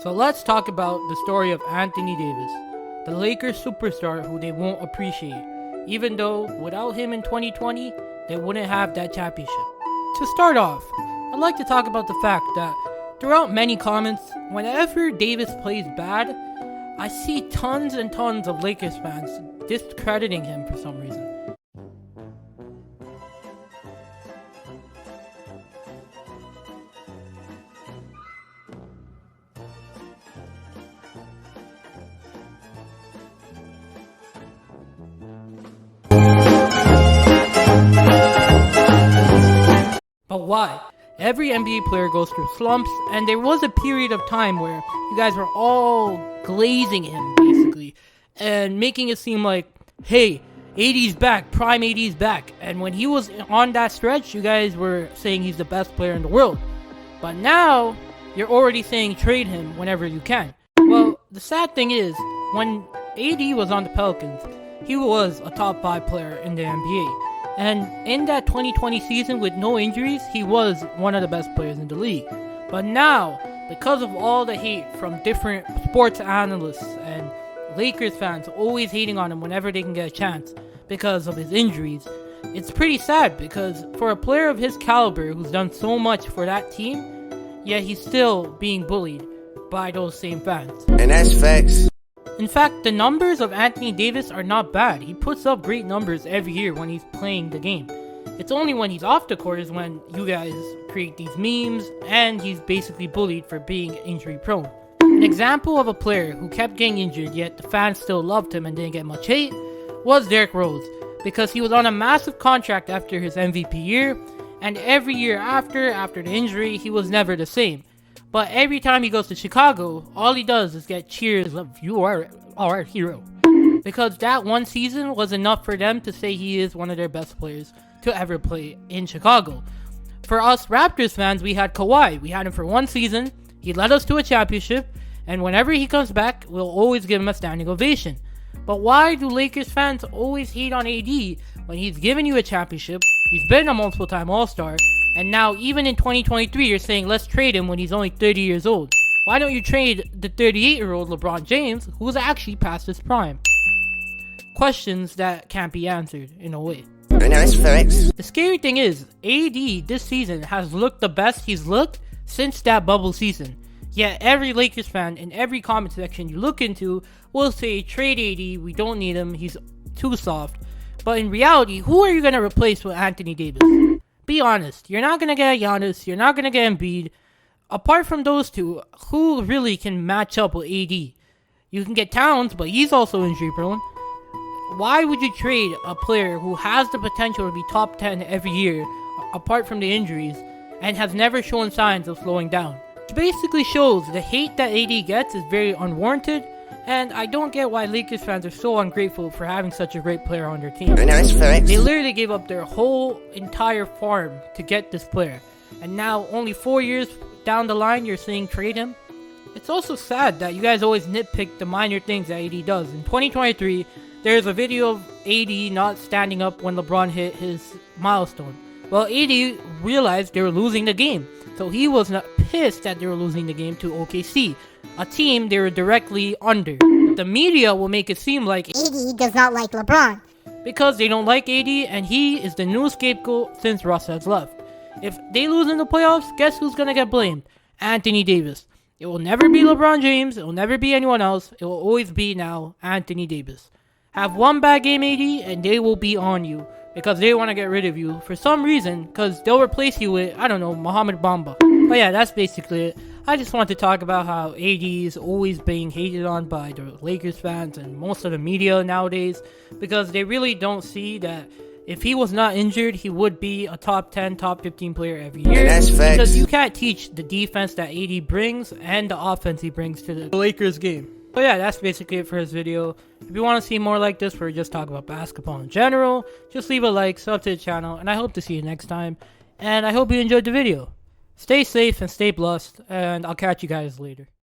So let's talk about the story of Anthony Davis, the Lakers superstar who they won't appreciate, even though without him in 2020, they wouldn't have that championship. To start off, I'd like to talk about the fact that throughout many comments, whenever Davis plays bad, I see tons and tons of Lakers fans discrediting him for some reason. But why? Every NBA player goes through slumps, and there was a period of time where you guys were all glazing him, basically, and making it seem like, hey, AD's back, prime AD's back. And when he was on that stretch, you guys were saying he's the best player in the world. But now, you're already saying trade him whenever you can. Well, the sad thing is, when AD was on the Pelicans, he was a top 5 player in the NBA. And in that 2020 season with no injuries, he was one of the best players in the league. But now, because of all the hate from different sports analysts and Lakers fans always hating on him whenever they can get a chance because of his injuries, it's pretty sad because for a player of his caliber who's done so much for that team, yet he's still being bullied by those same fans. And that's facts. In fact, the numbers of Anthony Davis are not bad. He puts up great numbers every year when he's playing the game. It's only when he's off the court is when you guys create these memes and he's basically bullied for being injury prone. An example of a player who kept getting injured yet the fans still loved him and didn't get much hate was Derrick Rose, because he was on a massive contract after his MVP year, and every year after the injury he was never the same. But every time he goes to Chicago, all he does is get cheers of "you are our hero." Because that one season was enough for them to say he is one of their best players to ever play in Chicago. For us Raptors fans, we had Kawhi. We had him for one season, he led us to a championship, and whenever he comes back, we'll always give him a standing ovation. But why do Lakers fans always hate on AD when he's given you a championship, he's been a multiple time All-Star, and now even in 2023 you're saying let's trade him when he's only 30 years old? Why don't you trade the 38-year-old LeBron James, who's actually past his prime? Questions that can't be answered in a way. And that's facts. The scary thing is, AD this season has looked the best he's looked since that bubble season. Yet every Lakers fan in every comment section you look into will say trade AD, we don't need him, he's too soft. But in reality, who are you going to replace with Anthony Davis? Be honest, you're not going to get Giannis, you're not going to get Embiid. Apart from those two, who really can match up with AD? You can get Towns, but he's also injury prone. Why would you trade a player who has the potential to be top 10 every year, apart from the injuries, and has never shown signs of slowing down? Which basically shows the hate that AD gets is very unwarranted, and I don't get why Lakers fans are so ungrateful for having such a great player on their team. And that's facts. They literally gave up their whole entire farm to get this player, and now only 4 years down the line you're saying trade him? It's also sad that you guys always nitpick the minor things that AD does. In 2023, there's a video of AD not standing up when LeBron hit his milestone. Well, AD realized they were losing the game, so he was not pissed that they were losing the game to OKC, a team they were directly under. The media will make it seem like AD does not like LeBron because they don't like AD and he is the new scapegoat since Russ has left. If they lose in the playoffs, guess who's gonna get blamed? Anthony Davis. It will never be LeBron James, it will never be anyone else, it will always be now Anthony Davis. Have one bad game AD and they will be on you because they want to get rid of you for some reason, because they'll replace you with, I don't know, Mohamed Bamba. But yeah, that's basically it. I just want to talk about how AD is always being hated on by the Lakers fans and most of the media nowadays, because they really don't see that if he was not injured, he would be a top 10, top 15 player every year. And that's facts. Because you can't teach the defense that AD brings and the offense he brings to the Lakers game. But yeah, that's basically it for this video. If you want to see more like this where we just talk about basketball in general, just leave a like, sub to the channel, and I hope to see you next time. And I hope you enjoyed the video. Stay safe and stay blessed, and I'll catch you guys later.